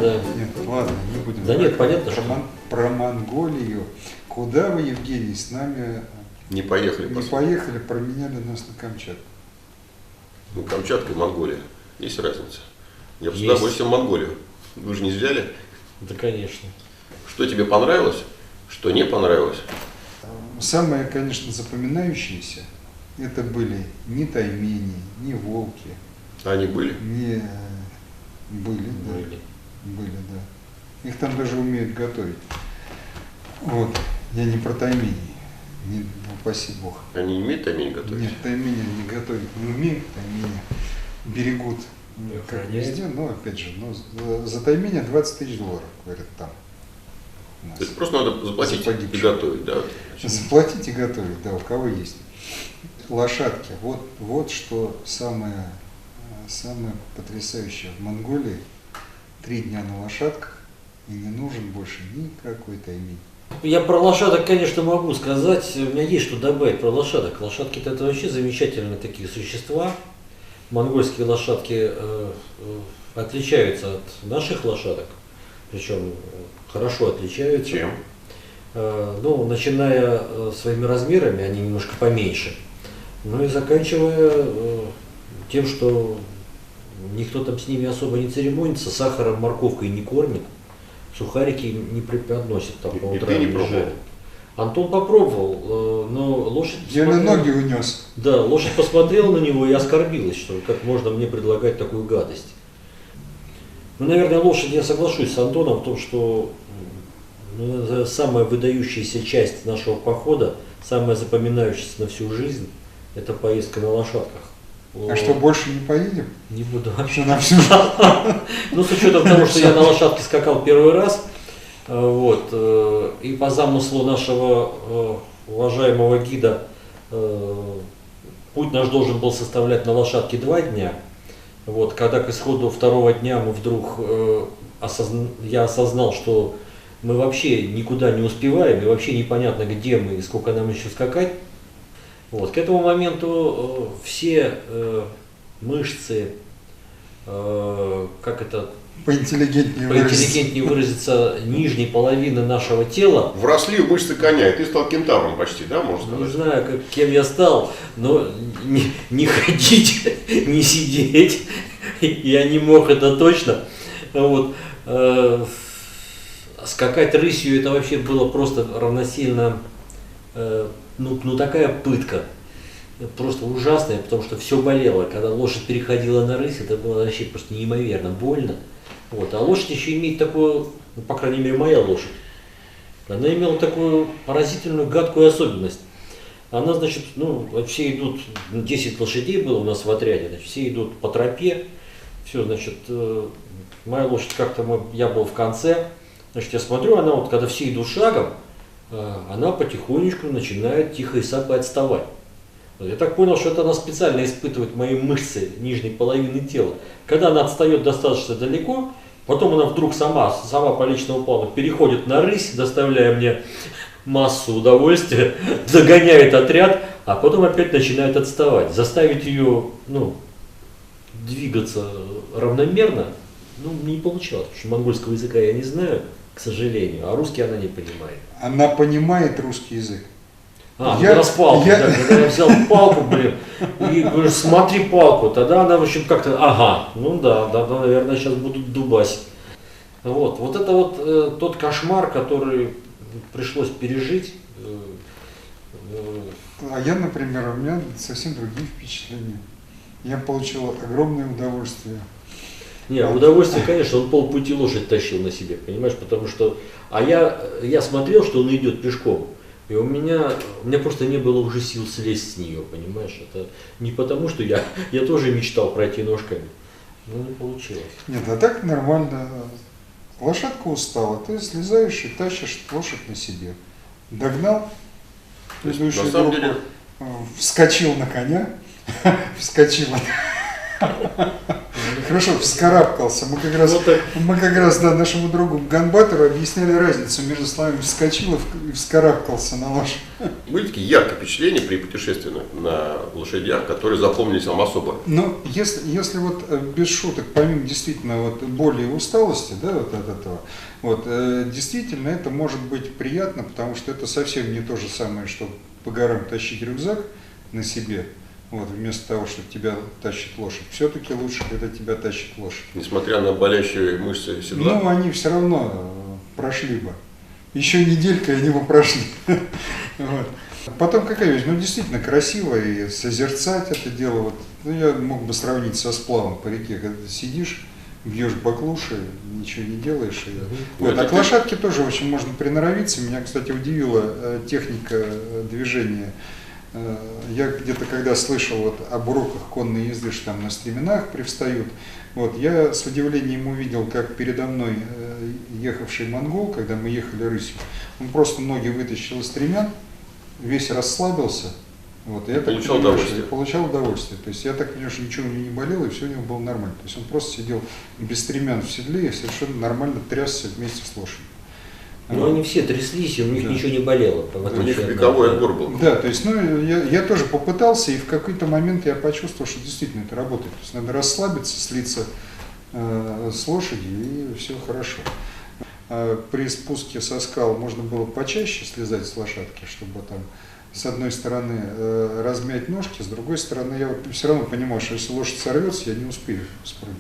Да. Нет, ладно, не будем. Да нет, понятно, что... Про Монголию. Куда вы, Евгений, с нами Не поехали. не поехали, променяли нас на Камчатку? Ну, Камчатка и Монголия. Есть разница. Я бы с Есть. удовольствием Монголию. Вы же не взяли. Да, конечно. Что тебе понравилось, что не понравилось? Самые, конечно, запоминающиеся, это были не таймени, не волки, Они были? не были, да. Были, да. Их там даже умеют готовить. Вот. Я не про таймени, не, упаси бог. Они не умеют таймень готовить? Нет, таймени не готовить не умеют, таймени берегут, Не как охраняют. везде, но опять же, за таймени 20 тысяч долларов, говорят там. У нас. То есть просто надо заплатить За и погибших. готовить, да? Заплатить и готовить, да, у кого есть. Лошадки. Вот что самое потрясающее в Монголии. 3 дня на лошадках, и не нужен больше никакой таймень. Я про лошадок, конечно, могу сказать. У меня есть что добавить про лошадок. Лошадки это вообще замечательные такие существа. Монгольские лошадки отличаются от наших лошадок. Причем хорошо отличаются. Чем? Ну, начиная своими размерами, они немножко поменьше. Ну и заканчивая тем, что никто там с ними особо не церемонится, сахаром, морковкой не кормит, сухарики им не преподносит там по И утрам. ты не лежали. пробовал? Антон попробовал, но лошадь Я на посмотрела- ноги унес. Да, лошадь посмотрела на него и оскорбилась, что как можно мне предлагать такую гадость. Ну, наверное, лошадь, я соглашусь с Антоном в том, что ну, это самая выдающаяся часть нашего похода, самая запоминающаяся на всю жизнь, это поездка на лошадках. А что, больше не поедем? Не буду Что на всю жизнь? Ну, с учетом того, что я на лошадке скакал первый раз, вот, и по замыслу нашего уважаемого гида, путь наш должен был составлять на лошадке 2 дня. Вот, когда к исходу 2-го дня мы вдруг, я осознал, что мы вообще никуда не успеваем, и вообще непонятно, где мы и сколько нам еще скакать. Вот, к этому моменту все мышцы, как это Поинтеллигентнее выразиться. поинтеллигентнее выразиться, нижней половины нашего тела. Вросли в мышцы коня, и ты стал кентавром почти, да, можно Не сказать? знаю, кем я стал, но не ходить, не сидеть я не мог, это точно. Вот. Скакать рысью это вообще было просто равносильно, ну такая пытка. Просто ужасная, потому что все болело. Когда лошадь переходила на рысь, это было вообще просто неимоверно больно. Вот. А лошадь еще имеет такую, ну, по крайней мере моя лошадь, она имела такую поразительную гадкую особенность. Она, значит, ну, все идут, 10 лошадей было у нас в отряде, значит, все идут по тропе, все, значит, моя лошадь как-то, я был в конце, значит, я смотрю, она вот, когда все идут шагом, она потихонечку начинает тихо и сапой отставать. Я так понял, что это она специально испытывает мои мышцы нижней половины тела. Когда она отстает достаточно далеко, потом она вдруг сама по личному плану переходит на рысь, доставляя мне массу удовольствия, догоняет отряд, а потом опять начинает отставать. Заставить ее, ну, двигаться равномерно, ну, не получалось, потому что монгольского языка я не знаю, к сожалению, а русский она не понимает. Она понимает русский язык. Я распалку, да, когда я взял палку, блин, и говорю, смотри палку, тогда она, в общем, как-то, ага, ну да, наверное, сейчас будут дубасить. Вот это вот тот кошмар, который пришлось пережить. А я, например, у меня совсем другие впечатления. Я получил огромное удовольствие. Не, удовольствие, конечно, он полпути лошадь тащил на себе, понимаешь, потому что, я смотрел, что он идет пешком, и у меня просто не было уже сил слезть с нее, понимаешь, это не потому, что я тоже мечтал пройти ножками, но не получилось. Нет, а так нормально. Лошадка устала, ты слезаешь и тащишь лошадь на себе. Догнал, То есть, предыдущую на самом группу, деле- вскочил на коня, вскочил. Ну, Хорошо, вскарабкался. Мы как раз да, нашему другу Ганбатору объясняли разницу между словами «вскочил» и «вскарабкался» на лошадь. Были такие яркие впечатления при путешествии на лошадях, которые запомнились вам особо? Но если вот без шуток, помимо действительно вот боли и усталости, да, вот от этого, вот, действительно это может быть приятно, потому что это совсем не то же самое, что по горам тащить рюкзак на себе. Вот, вместо того, чтобы тебя тащит лошадь. Все-таки лучше, когда тебя тащит лошадь. Несмотря на болящие мышцы седла? Ну, они все равно прошли бы. Еще неделька, и они бы прошли. Вот. Потом какая вещь? Ну, действительно красиво и созерцать это дело. Вот, ну, я мог бы сравнить со сплавом по реке, когда ты сидишь, бьешь баклуши, ничего не делаешь. Вот. А к лошадке тоже очень можно приноровиться. Меня, кстати, удивила техника движения. Я где-то когда слышал вот об уроках конной езды, что там на стременах привстают, вот, я с удивлением увидел, как передо мной ехавший монгол, когда мы ехали рысью, он просто ноги вытащил из стремян, весь расслабился, вот, и я получал удовольствие. Получал удовольствие. То есть я так понимаю, что ничего у него не болело, и все у него было нормально. То есть он просто сидел без стремян в седле и совершенно нормально трясся вместе с лошадью. Но они все тряслись, и у них ничего не болело. У них вековой отбор был. Да, то есть, ну, я тоже попытался, и в какой-то момент я почувствовал, что действительно это работает. То есть надо расслабиться, слиться с лошадью, и все хорошо. При спуске со скал можно было почаще слезать с лошадки, чтобы там с одной стороны размять ножки, с другой стороны я вот все равно понимал, что если лошадь сорвется, я не успею спрыгнуть.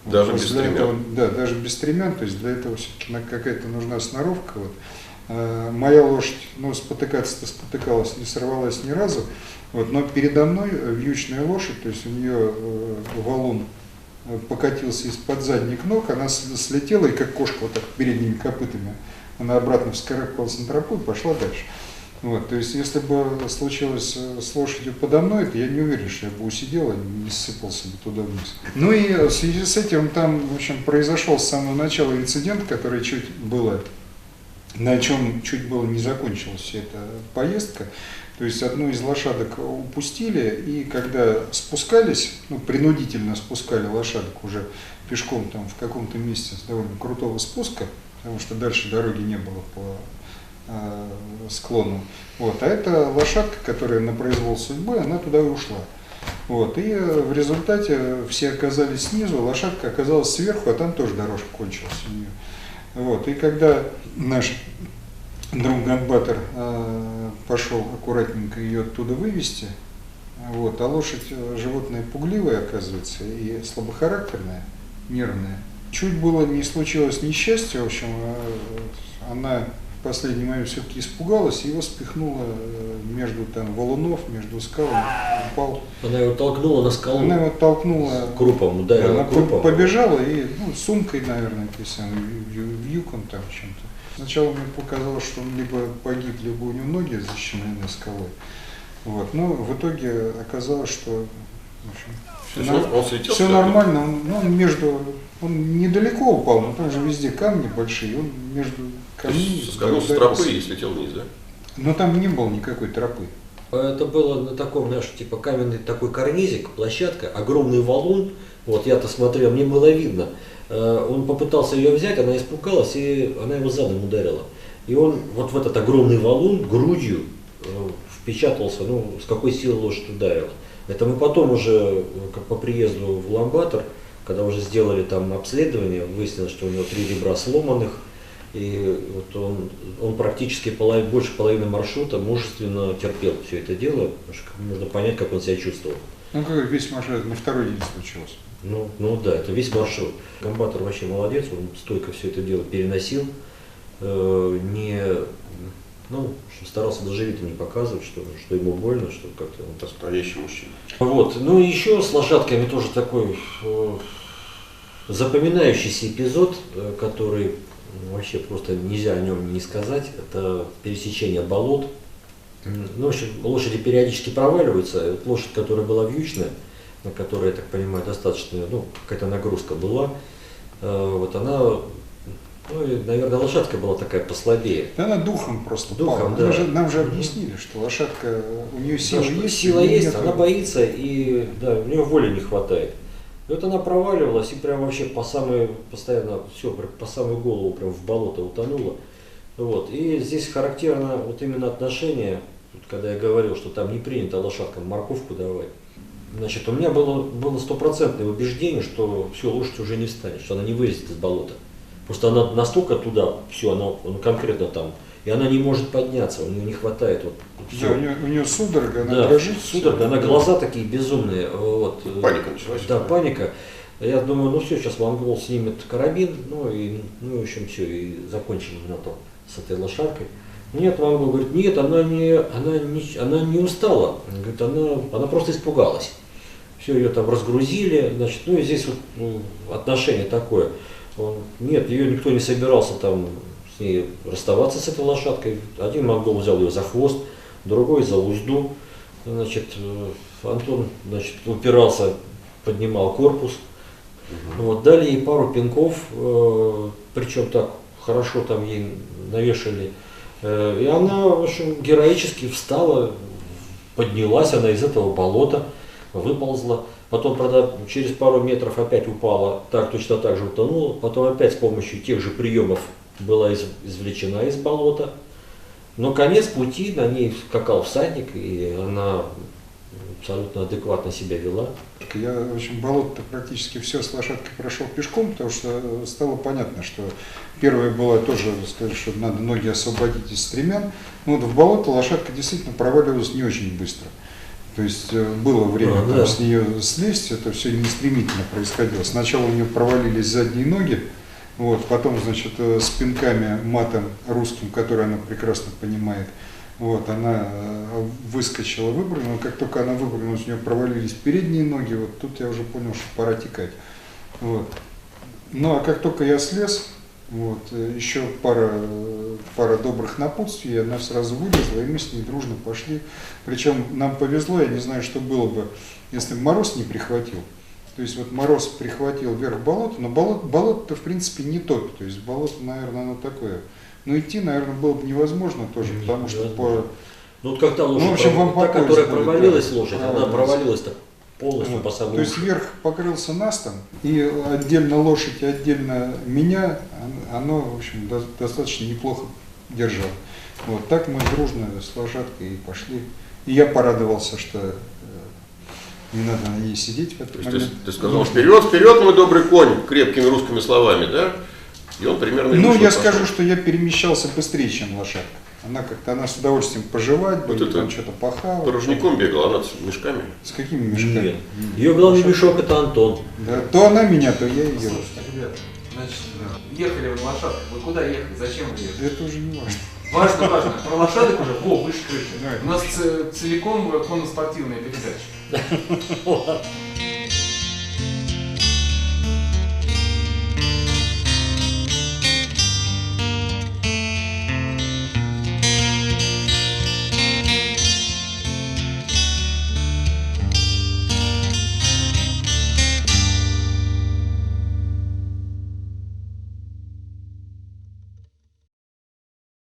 Даже без стремян? Этого, да, даже без стремян, то есть для этого все-таки какая-то нужна сноровка. Вот. Моя лошадь, ну, спотыкаться-то спотыкалась, не сорвалась ни разу, вот, но передо мной вьючная лошадь, то есть у нее валун покатился из-под задних ног, она слетела, и как кошка вот так передними копытами, она обратно вскарабкалась на тропу и пошла дальше. Вот, то есть, если бы случилось с лошадью подо мной, то я не уверен, что я бы усидел, а не ссыпался бы туда вниз. Ну и в связи с этим там, в общем, произошел с самого начала инцидент, который чуть было, на чем чуть было не закончилась вся эта поездка. То есть одну из лошадок упустили, и когда спускались, ну, принудительно спускали лошадок уже пешком там в каком-то месте с довольно крутого спуска, потому что дальше дороги не было по склону. Вот. А эта лошадка, которая на произвол судьбы, она туда и ушла. Вот. И в результате все оказались снизу, лошадка оказалась сверху, а там тоже дорожка кончилась у нее. Вот. И когда наш друг Ганбатор пошел аккуратненько ее оттуда вывести, вот, а лошадь животное пугливое, оказывается, и слабохарактерное, нервное. Чуть было не случилось несчастье, в общем, она в последний момент все-таки испугалась и его спихнула между там валунов, между скалами, упал. Она его толкнула на скалу. Она его толкнула крупом, ударила. Она крупом. Побежала и, ну, сумкой, наверное, вьюком там чем-то. Сначала мне показалось, что он либо погиб, либо у него ноги защемлены скалой. Вот. Но в итоге оказалось, что в общем, все нормально. Он недалеко упал, но там же везде камни большие, он между камнями. Соскользнул с тропы и слетел вниз, да? Но там не было никакой тропы. Это было на таком, знаешь, типа каменный такой карнизик, площадка, огромный валун. Вот я-то смотрел, мне было видно. Он попытался ее взять, она испугалась, и она его задом ударила. И он вот в этот огромный валун грудью впечатался, ну, с какой силой лошадь ударила. Это мы потом уже, как по приезду в Ламбатор, когда уже сделали там обследование, выяснилось, что у него 3 ребра сломанных, и вот он практически больше половины маршрута мужественно терпел все это дело, потому что нужно понять, как он себя чувствовал. Ну, как весь маршрут на второй день случилось. Ну да, это весь маршрут. Ганбатор вообще молодец, он стойко все это дело переносил, старался даже вида не показывать, что ему больно, что как-то он так. Настоящий мужчина. Вот, ну и еще с лошадками тоже такой запоминающийся эпизод, который вообще просто нельзя о нем не сказать, это пересечение болот. Ну, в общем, лошади периодически проваливаются. Лошадь, которая была вьючная, на которой, я так понимаю, достаточно, какая-то нагрузка была, вот она, и, наверное, лошадка была такая послабее. Да, она духом просто духом, пала. да. Нам же объяснили, что лошадка, у нее сила есть. Сила есть, она боится, и да, у нее воли не хватает. И вот она проваливалась и прям вообще постоянно, все, по самую голову прям в болото утонула. Вот. И здесь характерно вот именно отношение, когда я говорил, что там не принято лошадкам морковку давать. Значит, у меня было стопроцентное убеждение, что все, лошадь уже не встанет, что она не вылезет из болота. Просто она настолько туда, все, она конкретно там, и она не может подняться, у нее не хватает. Вот, Да, у нее судорога, она да, дрожит. судорога, она глаза такие безумные. Вот. Паника началась. Да, паника. Я думаю, ну все, сейчас монгол снимет карабин, в общем, все, и закончим на том с этой лошадкой. Нет, монгол говорит, нет, она не устала, говорит, она просто испугалась. Все, ее там разгрузили, значит, и здесь вот отношение такое. Нет, ее никто не собирался там с ней расставаться с этой лошадкой. Один монгол взял ее за хвост, другой за узду. Значит, Антон, значит, упирался, поднимал корпус. Вот, дали ей пару пинков, причем так хорошо там ей навешали. И она, в общем, героически встала, поднялась она из этого болота, выползла. Потом, правда, через пару метров опять упала, точно так же утонула. Потом опять с помощью тех же приемов была извлечена из болота. Но конец пути, на ней скакал всадник, и она абсолютно адекватно себя вела. Я, в общем, болото практически все с лошадкой прошел пешком, потому что стало понятно, что первое было тоже, сказать, что надо ноги освободить из стремян. Но вот в болото лошадка действительно проваливалась не очень быстро. То есть было время там, с нее слезть, это все не стремительно происходило. Сначала у нее провалились задние ноги, вот, потом, значит, с пинками матом русским, который она прекрасно понимает, вот, она выскочила, выпрыгнула. Как только она выпрыгнула, у нее провалились передние ноги, вот тут я уже понял, что пора текать. Вот. Ну а как только я слез, вот, еще пара добрых напутствий, она сразу вылезла, и мы с ней дружно пошли. Причем нам повезло, я не знаю, что было бы, если бы мороз не прихватил. То есть вот мороз прихватил вверх болота, но болото-то в принципе не топит. То есть болото, наверное, оно такое. Но идти, наверное, было бы невозможно тоже, потому что по... Ну вот как та лошадь, в общем, та, которая провалилась, да, лошадь, она провалилась-то полностью вот. по самому. То есть верх покрылся настом, и отдельно лошадь, и отдельно меня, оно, в общем, достаточно неплохо держало. Вот так мы дружно с лошадкой и пошли. И я порадовался, что не надо на ней сидеть в этот момент. Ты сказал, вперед, вперед, мой добрый конь, крепкими русскими словами, да? И он примерно... Ну, я скажу, что я перемещался быстрее, чем лошадка. Она с удовольствием пожевать, вот будет, там что-то похавать. Порожняком бегала, она с мешками. С какими мешками? Нет. Ее главный мешок это Антон. Да, то она меня, то я ее. Слушайте, ребята, значит, ехали вы на лошадках. Вы куда ехали? Зачем вы ехали? Это уже не важно. Важно, важно. Про лошадок уже выше крыши. Давай. У нас целиком конно-спортивная передача.